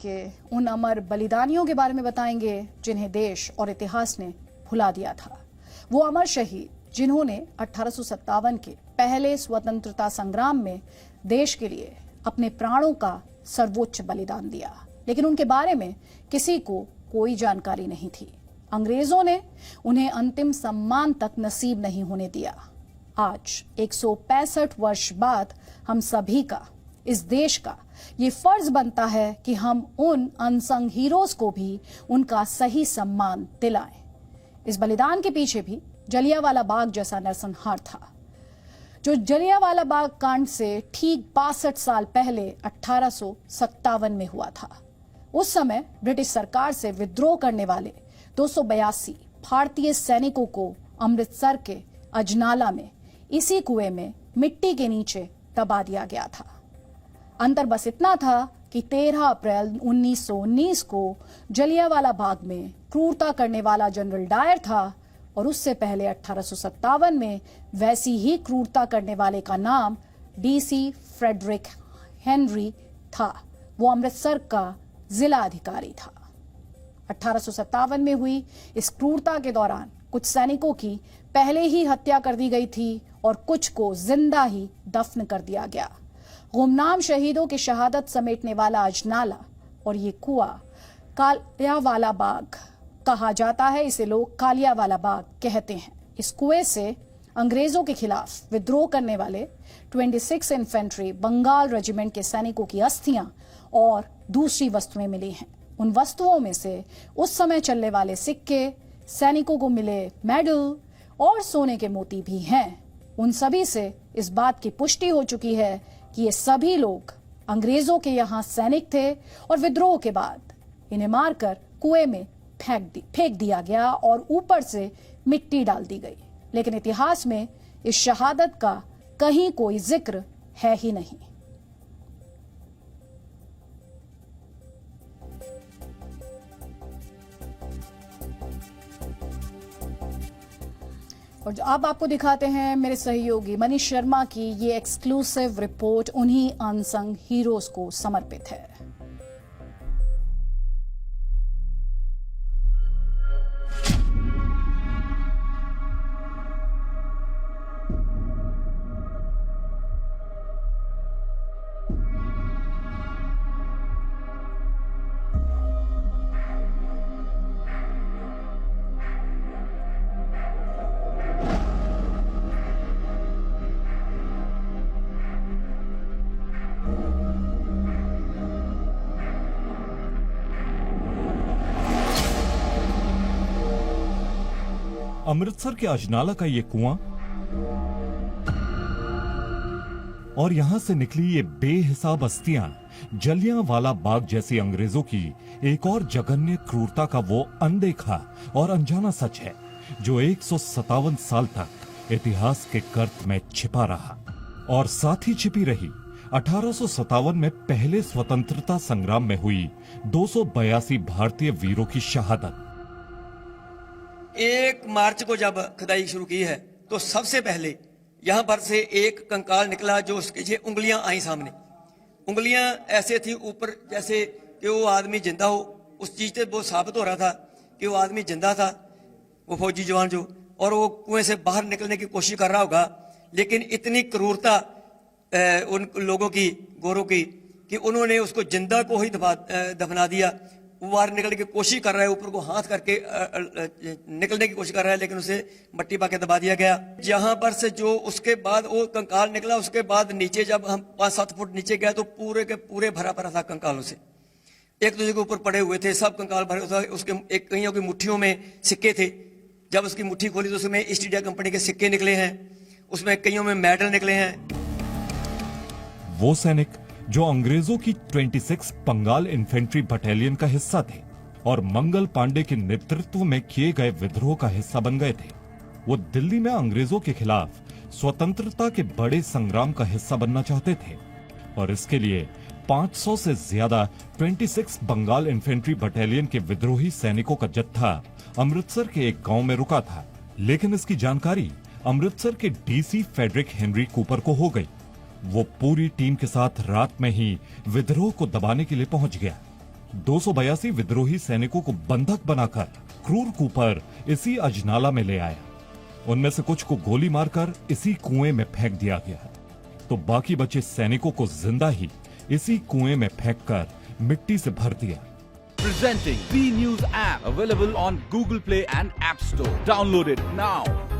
के उन अमर बलिदानियों के बारे में बताएंगे जिन्हें देश और इतिहास ने भुला दिया था। वो अमर शहीद जिन्होंने 1857 के पहले स्वतंत्रता संग्राम में देश के लिए अपने प्राणों का सर्वोच्च बलिदान दिया, लेकिन उनके बारे में किसी को कोई जानकारी नहीं थी। अंग्रेजों ने उन्हें अंतिम सम्मान तक नसीब नहीं होने दिया। आज 165 वर्ष बाद हम सभी का, इस देश का ये फर्ज बनता है कि हम उन अनसंग हीरोज को भी उनका सही सम्मान दिलाएं। इस बलिदान के पीछे भी जलियांवाला बाग जैसा नरसंहार था, जो जलियांवाला बाग कांड से ठीक 62 साल पहले 1857 में हुआ था। उस समय ब्रिटिश सरकार से विद्रोह करने वाले 282 भारतीय सैनिकों को अमृतसर के अजनाला में इसी कुएं में मिट्टी के नीचे दबा दिया गया था। अंतर बस इतना था कि 13 अप्रैल 1919 को जलियांवाला बाग में क्रूरता करने वाला जनरल डायर था और उससे पहले 1857 में वैसी ही क्रूरता करने वाले का नाम डीसी फ्रेडरिक हेनरी था। वो अमृतसर का जिला अधिकारी था। 1857 में हुई इस क्रूरता के दौरान कुछ सैनिकों की पहले ही हत्या कर दी गई थी और कुछ को जिंदा ही दफन कर दिया गया। गुमनाम शहीदों की शहादत समेटने वाला अजनाला और ये कुआं कालियावाला बाग कहा जाता है। इसे लोग कालियावाला बाग कहते हैं। इस कुएं से अंग्रेजों के खिलाफ विद्रोह करने वाले 26 इन्फेंट्री बंगाल रेजिमेंट के सैनिकों की अस्थियां और दूसरी वस्तुएं मिली हैं। उन वस्तुओं में से उस समय चलने वाले सिक्के, सैनिकों को मिले मेडल और सोने के मोती भी हैं। उन सभी से इस बात की पुष्टि हो चुकी है कि ये सभी लोग अंग्रेजों के यहाँ सैनिक थे और विद्रोह के बाद इन्हें मारकर कुएं में फेंक दिया गया और ऊपर से मिट्टी डाल दी गई। लेकिन इतिहास में इस शहादत का कहीं कोई जिक्र है ही नहीं। और अब आपको दिखाते हैं मेरे सहयोगी मनीष शर्मा की ये एक्सक्लूसिव रिपोर्ट उन्हीं अनसंग हीरोज को समर्पित है। अमृतसर के अजनाला का ये कुआं और यहां से निकली ये बेहिसाब अस्थियां जलियांवाला बाग जैसी अंग्रेजों की एक और जघन्य क्रूरता का वो अनदेखा और अनजाना सच है जो 157 साल तक इतिहास के गर्त में छिपा रहा और साथ ही छिपी रही 1857 में पहले स्वतंत्रता संग्राम में हुई 282 भारतीय वीरों की शहादत। 1 मार्च को जब खुदाई शुरू की है तो सबसे पहले यहाँ पर से एक कंकाल निकला जो उसकी उंगलियां आई सामने। उंगलियां ऐसे थी ऊपर जैसे कि वो आदमी जिंदा हो। उस चीज से वो साबित हो रहा था कि वो आदमी जिंदा था, वो फौजी जवान जो, और वो कुएं से बाहर निकलने की कोशिश कर रहा होगा। लेकिन इतनी क्रूरता उन लोगों की, गोरों की, कि उन्होंने उसको जिंदा को ही दफना दिया। वो बाहर निकलने की कोशिश कर रहा है, ऊपर को हाथ करके निकलने की कोशिश कर रहा है, लेकिन उसे मट्टी पाके दबा दिया गया। जहां पर से जो उसके बाद वो कंकाल निकला, उसके बाद नीचे जब हम 5-7 फुट नीचे गए तो पूरे के पूरे भरा भरा था कंकालों से। एक दूसरे के ऊपर पड़े हुए थे, सब कंकाल भरे हुए। उसके एक कईयों की मुट्ठियों में सिक्के थे। जब उसकी मुट्ठी खोली तो उसमें ईस्ट इंडिया कंपनी के सिक्के निकले हैं, उसमें कईयों में मेडल निकले हैं। वो सैनिक जो अंग्रेजों की 26 बंगाल इन्फेंट्री बटालियन का हिस्सा थे और मंगल पांडे के नेतृत्व में किए गए विद्रोह का हिस्सा बन गए थे, वो दिल्ली में अंग्रेजों के खिलाफ स्वतंत्रता के बड़े संग्राम का हिस्सा बनना चाहते थे और इसके लिए 500 से ज्यादा 26 बंगाल इन्फेंट्री बटालियन के विद्रोही सैनिकों का जत्था अमृतसर के एक गांव में रुका था। लेकिन इसकी जानकारी अमृतसर के डीसी फ्रेडरिक हेनरी कूपर को हो गई। वो पूरी टीम के साथ रात में ही विद्रोह को दबाने के लिए पहुंच गया। 282 विद्रोही सैनिकों को बंधक बनाकर क्रूर कूपर इसी अजनाला में ले आया। उनमें से कुछ को गोली मारकर इसी कुएं में फेंक दिया गया, तो बाकी बचे सैनिकों को जिंदा ही इसी कुएं में फेंककर मिट्टी से भर दिया। Presenting B News app, available on Google Play and App Store. Download it now.